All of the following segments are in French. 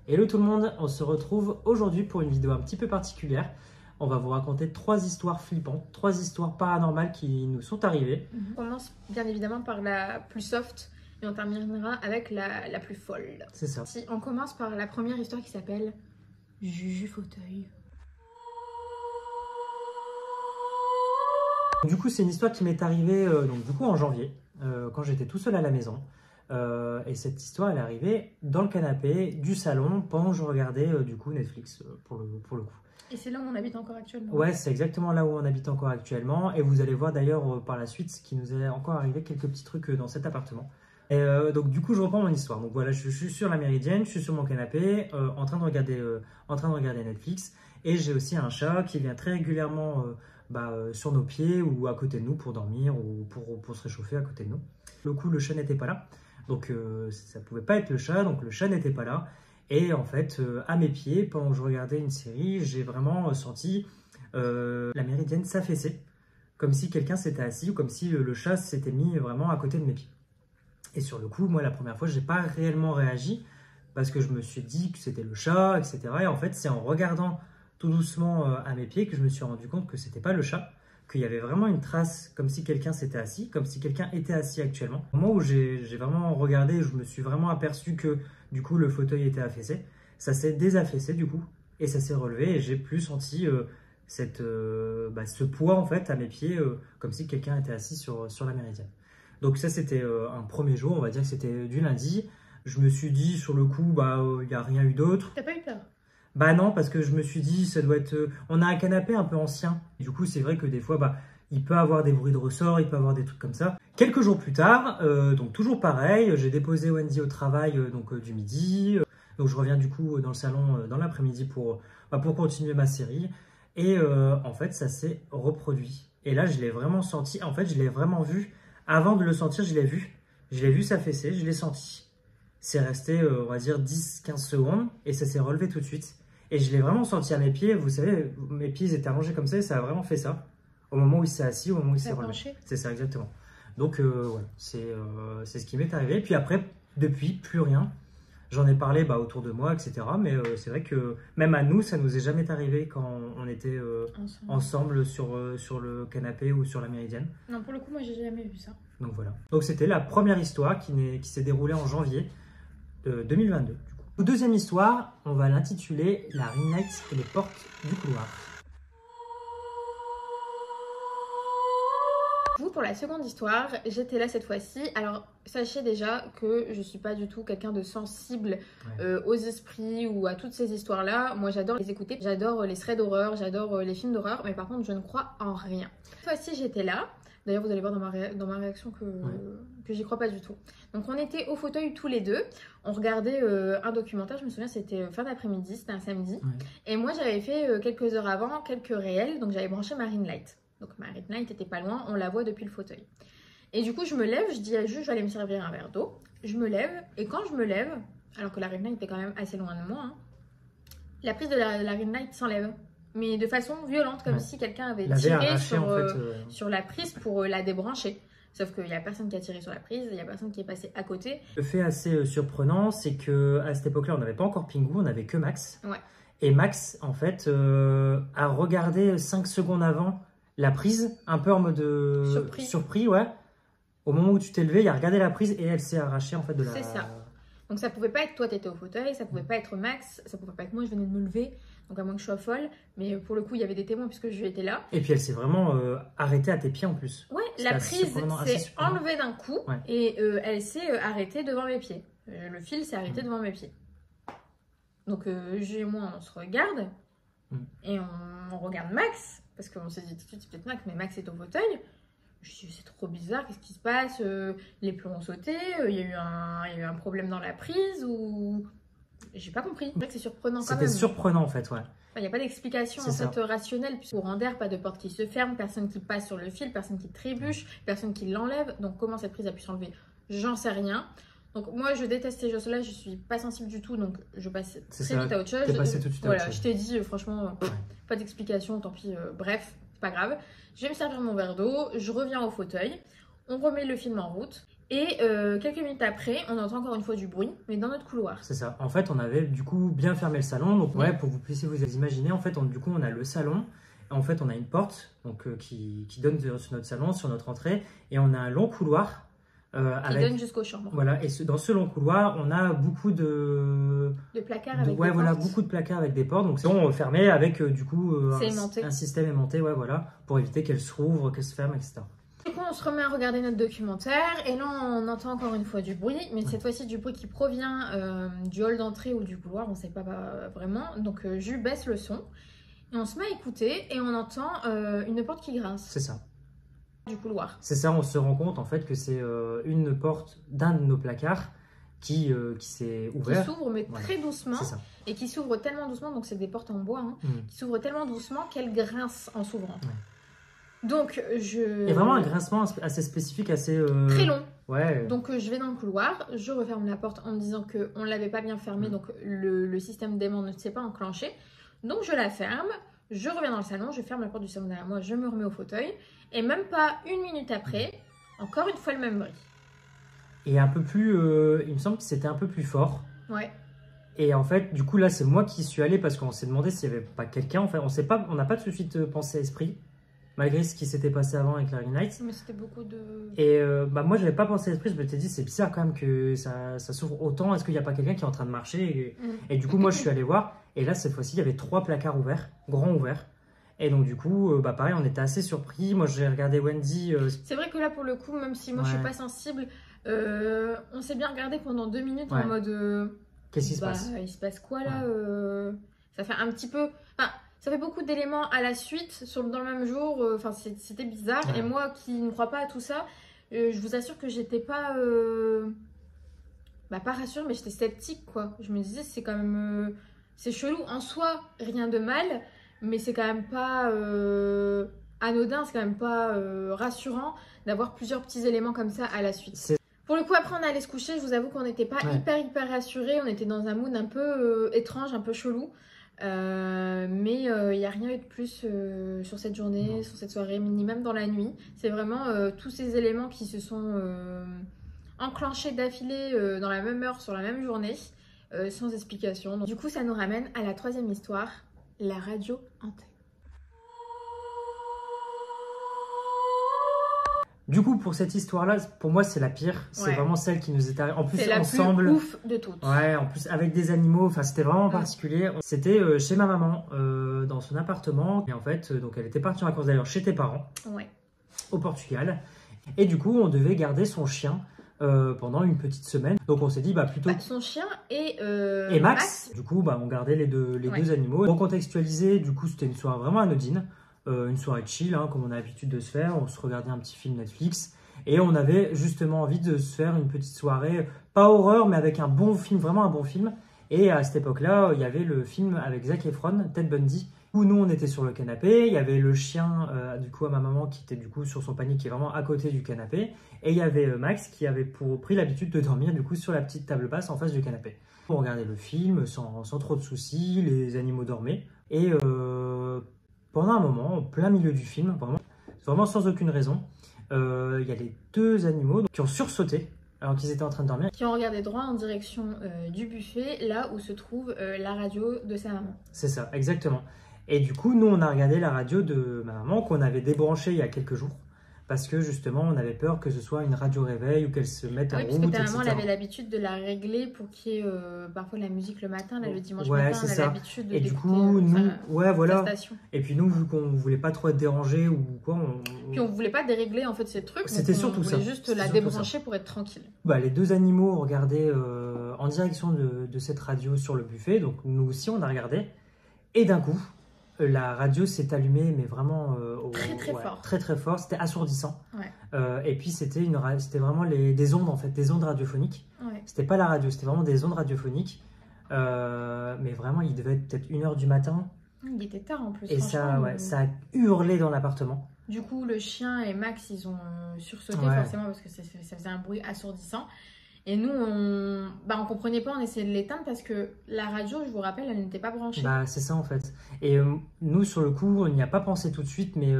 Hello tout le monde, on se retrouve aujourd'hui pour une vidéo un petit peu particulière. On va vous raconter 3 histoires flippantes, 3 histoires paranormales qui nous sont arrivées. On commence bien évidemment par la plus soft et on terminera avec la plus folle. C'est ça. Si on commence par la première histoire qui s'appelle Juju Fauteuil. Du coup, c'est une histoire qui m'est arrivée en janvier, quand j'étais tout seul à la maison. Et cette histoire, elle est arrivée dans le canapé du salon pendant que je regardais Netflix pour le coup. Et c'est là où on habite encore actuellement. Ouais, c'est exactement là où on habite encore actuellement. Et vous allez voir d'ailleurs par la suite ce qui nous est encore arrivé, quelques petits trucs dans cet appartement. Et donc du coup, je reprends mon histoire. Donc voilà, je suis sur la Méridienne, je suis sur mon canapé, en train de regarder Netflix. Et j'ai aussi un chat qui vient très régulièrement sur nos pieds ou à côté de nous pour dormir ou pour se réchauffer à côté de nous. Le coup, le chat n'était pas là. Donc ça pouvait pas être le chat, donc le chat n'était pas là. Et en fait, à mes pieds, pendant que je regardais une série, j'ai vraiment senti la Méridienne s'affaisser, comme si quelqu'un s'était assis ou comme si le chat s'était mis vraiment à côté de mes pieds. Et sur le coup, moi, la première fois, je n'ai pas réellement réagi parce que je me suis dit que c'était le chat, etc. Et en fait, c'est en regardant tout doucement à mes pieds que je me suis rendu compte que c'était pas le chat, qu'il y avait vraiment une trace comme si quelqu'un s'était assis, comme si quelqu'un était assis actuellement. Au moment où j'ai vraiment regardé, je me suis vraiment aperçu que du coup le fauteuil était affaissé. Ça s'est désaffaissé du coup et ça s'est relevé et j'ai plus senti ce poids en fait à mes pieds comme si quelqu'un était assis sur la Méridienne. Donc ça c'était un premier jour, on va dire que c'était du lundi. Je me suis dit sur le coup, il n'y a rien eu d'autre. T'as pas eu peur? Bah non, parce que je me suis dit, ça doit être... on a un canapé un peu ancien. Du coup, c'est vrai que des fois, il peut avoir des bruits de ressort, il peut avoir des trucs comme ça. Quelques jours plus tard, donc toujours pareil, j'ai déposé Wendy au travail du midi. Donc je reviens du coup dans le salon dans l'après-midi pour continuer ma série. Et en fait, ça s'est reproduit. Et là, je l'ai vraiment senti. En fait, je l'ai vraiment vu. Avant de le sentir, je l'ai vu. Je l'ai vu s'affaisser, je l'ai senti. C'est resté, on va dire, 10-15 secondes et ça s'est relevé tout de suite. Et je l'ai vraiment senti à mes pieds. Vous savez, mes pieds étaient allongés comme ça et ça a vraiment fait ça. Au moment où il s'est assis, au moment où il s'est relevé. C'est ça, exactement. Donc, voilà, c'est ce qui m'est arrivé. Puis après, depuis, plus rien. J'en ai parlé autour de moi, etc. Mais c'est vrai que même à nous, ça nous est jamais arrivé quand on était ensemble sur le canapé ou sur la Méridienne. Non, pour le coup, moi, j'ai jamais vu ça. Donc voilà. Donc c'était la première histoire qui s'est déroulée en janvier 2022. Du coup. Deuxième histoire, on va l'intituler La Ring Light et les portes du couloir. Pour la seconde histoire, j'étais là cette fois-ci. Alors, sachez déjà que je suis pas du tout quelqu'un de sensible aux esprits ou à toutes ces histoires-là. Moi, j'adore les écouter. J'adore les threads d'horreur, j'adore les films d'horreur. Mais par contre, je ne crois en rien. Cette fois-ci, j'étais là. D'ailleurs, vous allez voir dans ma réaction que j'y crois pas du tout. Donc, on était au fauteuil tous les deux. On regardait un documentaire. Je me souviens, c'était fin d'après-midi. C'était un samedi. Ouais. Et moi, j'avais fait quelques heures avant, quelques réels. Donc, j'avais branché ma ring light. Donc ma ring light était pas loin, on la voit depuis le fauteuil. Et du coup, je me lève, je dis à Juju, je vais aller me servir un verre d'eau. Je me lève, et quand je me lève, alors que la ring light était quand même assez loin de moi, la prise de la ring light s'enlève. Mais de façon violente, comme si quelqu'un avait tiré sur la prise pour la débrancher. Sauf qu'il n'y a personne qui a tiré sur la prise, il n'y a personne qui est passé à côté. Le fait assez surprenant, c'est qu'à cette époque-là, on n'avait pas encore Pingu, on n'avait que Max. Ouais. Et Max, en fait, a regardé 5 secondes avant la prise, un peu en mode surpris, ouais. Au moment où tu t'es levé, il a regardé la prise et elle s'est arrachée en fait de la... C'est ça. Donc ça pouvait pas être toi, t'étais au fauteuil, ça pouvait pas être Max, ça pouvait pas être moi, je venais de me lever. Donc à moins que je sois folle, mais pour le coup, il y avait des témoins puisque je étais là. Et puis elle s'est vraiment arrêtée à tes pieds en plus. Ouais, la prise s'est enlevée d'un coup et elle s'est arrêtée devant mes pieds. Le fil s'est arrêté devant mes pieds. Donc Juju et moi, on se regarde et on regarde Max. Parce qu'on s'est dit tout de suite, c'est peut-être Max, mais Max est au fauteuil. Je me suis dit, c'est trop bizarre, qu'est-ce qui se passe? Les plombs ont sauté, il y a eu un problème dans la prise ou... J'ai pas compris. C'est vrai que c'est surprenant quand même. C'était surprenant en fait, ouais. Il n'y a pas d'explication en fait rationnelle. Courant d'air, pas de porte qui se ferme, personne qui passe sur le fil, personne qui trébuche, personne qui l'enlève. Donc comment cette prise a pu s'enlever? J'en sais rien. Donc moi je déteste ces choses-là, je suis pas sensible du tout, donc je passe très vite à autre chose. T'es passé tout de suite à autre chose. Je t'ai dit franchement, pas d'explication, tant pis, bref, c'est pas grave. Je vais me servir mon verre d'eau, je reviens au fauteuil, on remet le film en route Et quelques minutes après, on entend encore une fois du bruit, mais dans notre couloir. C'est ça. En fait, on avait du coup bien fermé le salon. Donc, ouais, pour que vous puissiez vous imaginer, en fait, du coup, on a le salon. En fait, on a une porte donc, qui donne sur notre salon, sur notre entrée. Et on a un long couloir. Qui donne jusqu'aux chambres. Voilà. Et dans ce long couloir, on a beaucoup de placards avec ouais, des voilà, portes. Beaucoup de placards avec des portes. Donc, c'est fermé avec du coup un système aimanté, ouais, voilà, pour éviter qu'elles se rouvrent, qu'elles se ferment, etc. Du coup, on se remet à regarder notre documentaire et là, on entend encore une fois du bruit, mais cette fois-ci du bruit qui provient du hall d'entrée ou du couloir, on ne sait pas vraiment. Donc, Jules baisse le son et on se met à écouter et on entend une porte qui grince. C'est ça. Du couloir. C'est ça, on se rend compte en fait que c'est une porte d'un de nos placards qui s'est ouvert. Qui s'ouvre, mais très doucement. C'est ça. Et qui s'ouvre tellement doucement, donc c'est des portes en bois, hein, qui s'ouvrent tellement doucement qu'elles grincent en s'ouvrant. Donc, Et vraiment un grincement assez spécifique, assez... très long. Ouais. Donc, je vais dans le couloir, je referme la porte en me disant qu'on ne l'avait pas bien fermée, donc le système d'aimant ne s'est pas enclenché. Donc, je la ferme, je reviens dans le salon, je ferme la porte du salon derrière moi, je me remets au fauteuil. Et même pas une minute après, encore une fois le même bruit. Et un peu plus... il me semble que c'était un peu plus fort. Ouais. Et en fait, du coup, là, c'est moi qui suis allé parce qu'on s'est demandé s'il n'y avait pas quelqu'un. Enfin, on n'a pas tout de suite pensé à esprit. Malgré ce qui s'était passé avant avec Larry Knight. Mais c'était beaucoup de... Et moi, je n'avais pas pensé à l'esprit. Je me suis dit, c'est bizarre quand même que ça s'ouvre autant. Est-ce qu'il n'y a pas quelqu'un qui est en train de marcher et du coup, moi, je suis allé voir. Et là, cette fois-ci, il y avait 3 placards ouverts, grands ouverts. Et donc, du coup, pareil, on était assez surpris. Moi, j'ai regardé Wendy. C'est vrai que là, pour le coup, même si moi, je ne suis pas sensible, on s'est bien regardé pendant 2 minutes en mode... Qu'est-ce qui se passe? Il se passe quoi là? Ça fait un petit peu... Enfin, ça fait beaucoup d'éléments à la suite dans le même jour. Enfin, c'était bizarre. Et moi qui ne crois pas à tout ça, je vous assure que j'étais pas... pas rassurée, mais j'étais sceptique, quoi. Je me disais, c'est quand même... c'est chelou. En soi, rien de mal, mais c'est quand même pas anodin, c'est quand même pas rassurant d'avoir plusieurs petits éléments comme ça à la suite. Pour le coup, après, on allait se coucher. Je vous avoue qu'on n'était pas hyper rassurés. On était dans un mood un peu étrange, un peu chelou. Mais il n'y a rien eu de plus sur cette journée, sur cette soirée, ni même dans la nuit. C'est vraiment tous ces éléments qui se sont enclenchés d'affilée dans la même heure, sur la même journée, sans explication. Donc, du coup, ça nous ramène à la 3e histoire, la radio hantée. Du coup, pour cette histoire-là, pour moi, c'est la pire. C'est vraiment celle qui nous est arrivée. En plus, c'est la ensemble. Plus ouf de toutes. Ouais, en plus, avec des animaux. Enfin, c'était vraiment particulier. C'était chez ma maman, dans son appartement. Et en fait, donc, elle était partie en vacances d'ailleurs chez tes parents, au Portugal. Et du coup, on devait garder son chien pendant une petite semaine. Donc, on s'est dit, plutôt. Son chien et Max. Du coup, on gardait les deux animaux. Pour contextualiser, du coup, c'était une soirée vraiment anodine. Une soirée chill, hein, comme on a l'habitude de se faire. On se regardait un petit film Netflix et on avait justement envie de se faire une petite soirée, pas horreur, mais avec un bon film, vraiment un bon film. Et à cette époque-là, il y avait le film avec Zac Efron, Ted Bundy, où nous on était sur le canapé. Il y avait le chien, du coup, à ma maman qui était du coup sur son panier, qui est vraiment à côté du canapé. Et il y avait Max qui avait pris l'habitude de dormir du coup sur la petite table basse en face du canapé. On regardait le film sans trop de soucis, les animaux dormaient. Et pendant un moment, en plein milieu du film, vraiment sans aucune raison, il y a les 2 animaux qui ont sursauté alors qu'ils étaient en train de dormir. Qui ont regardé droit en direction du buffet, là où se trouve la radio de sa maman. C'est ça, exactement. Et du coup, nous, on a regardé la radio de ma maman qu'on avait débranchée il y a quelques jours. Parce que justement, on avait peur que ce soit une radio réveil ou qu'elle se mette en route, parce que ta maman, etc. elle avait l'habitude de la régler pour qu'il y ait parfois la musique le matin, là, le dimanche matin, on a l'habitude de l'écouter. Et du coup, nous, voilà. Station. Et puis nous, vu qu'on voulait pas trop être dérangés ou quoi, puis on voulait pas dérégler en fait ces trucs. C'était surtout ça. On voulait juste la débrancher pour être tranquille. Les 2 animaux regardaient en direction de cette radio sur le buffet, donc nous aussi on a regardé. Et d'un coup, la radio s'est allumée, mais vraiment très fort. C'était assourdissant. Et puis c'était vraiment des ondes en fait, des ondes radiophoniques. C'était pas la radio, c'était vraiment des ondes radiophoniques. Mais vraiment, il devait être peut-être 1h du matin. Il était tard en plus. Et ça a hurlé dans l'appartement. Du coup, le chien et Max, ils ont sursauté forcément parce que ça faisait un bruit assourdissant. Et nous, on comprenait pas, on essayait de l'éteindre parce que la radio, je vous rappelle, elle n'était pas branchée. C'est ça en fait. Et nous, sur le coup, on n'y a pas pensé tout de suite, mais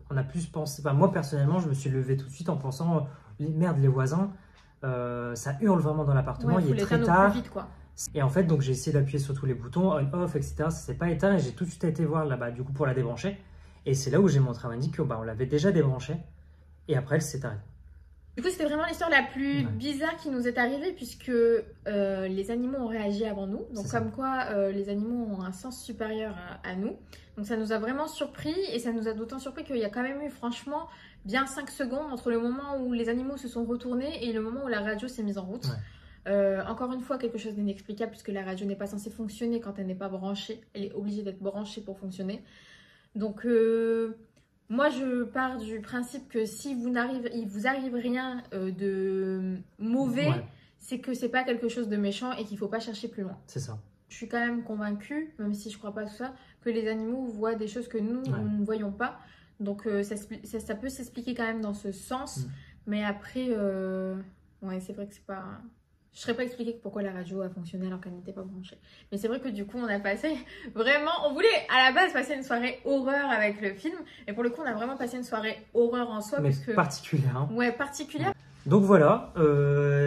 on a plus pensé... moi, personnellement, je me suis levé tout de suite en pensant, merde, les voisins, Ça hurle vraiment dans l'appartement, Ouais, il faut est très l'éteindre au tard. plus vite, quoi. Et en fait, donc j'ai essayé d'appuyer sur tous les boutons, on-off, etc. Ça s'est pas éteint et j'ai tout de suite été voir là-bas, du coup, pour la débrancher. Et c'est là où j'ai montré à Wendy que on l'avait déjà débranchée. Et après, elle s'est arrêtée. Du coup, c'était vraiment l'histoire la plus Ouais. bizarre qui nous est arrivée puisque les animaux ont réagi avant nous. Donc, C'est comme quoi les animaux ont un sens supérieur à nous. Donc, ça nous a vraiment surpris et ça nous a d'autant surpris qu'il y a quand même eu, franchement, bien 5 secondes entre le moment où les animaux se sont retournés et le moment où la radio s'est mise en route. Ouais. Encore une fois, quelque chose d'inexplicable puisque la radio n'est pas censée fonctionner quand elle n'est pas branchée. Elle est obligée d'être branchée pour fonctionner. Donc, moi, je pars du principe que si il vous arrive rien de mauvais, Ouais. c'est que c'est pas quelque chose de méchant et qu'il faut pas chercher plus loin. C'est ça. Je suis quand même convaincue, même si je crois pas à tout ça, que les animaux voient des choses que nous, Ouais. nous ne voyons pas. Donc, ça peut s'expliquer quand même dans ce sens. Mais après, ouais, c'est vrai que c'est pas... Je ne saurais pas expliquer pourquoi la radio a fonctionné alors qu'elle n'était pas branchée. Mais c'est vrai que du coup, on a passé vraiment... On voulait à la base passer une soirée horreur avec le film. Et pour le coup, on a vraiment passé une soirée horreur en soi. Mais puisque... particulière. Hein. Ouais, particulière. Donc voilà,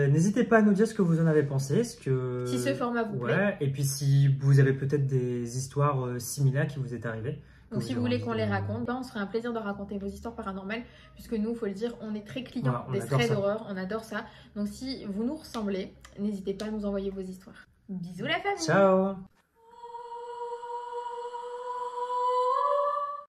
n'hésitez pas à nous dire ce que vous en avez pensé. Si ce format vous plaît. Ouais, et puis si vous avez peut-être des histoires similaires qui vous est arrivées. Donc si vous voulez qu'on les raconte, on se ferait un plaisir de raconter vos histoires paranormales, puisque nous, il faut le dire, on est très clients des threads d'horreur, on adore ça. Donc si vous nous ressemblez, n'hésitez pas à nous envoyer vos histoires. Bisous la famille. Ciao.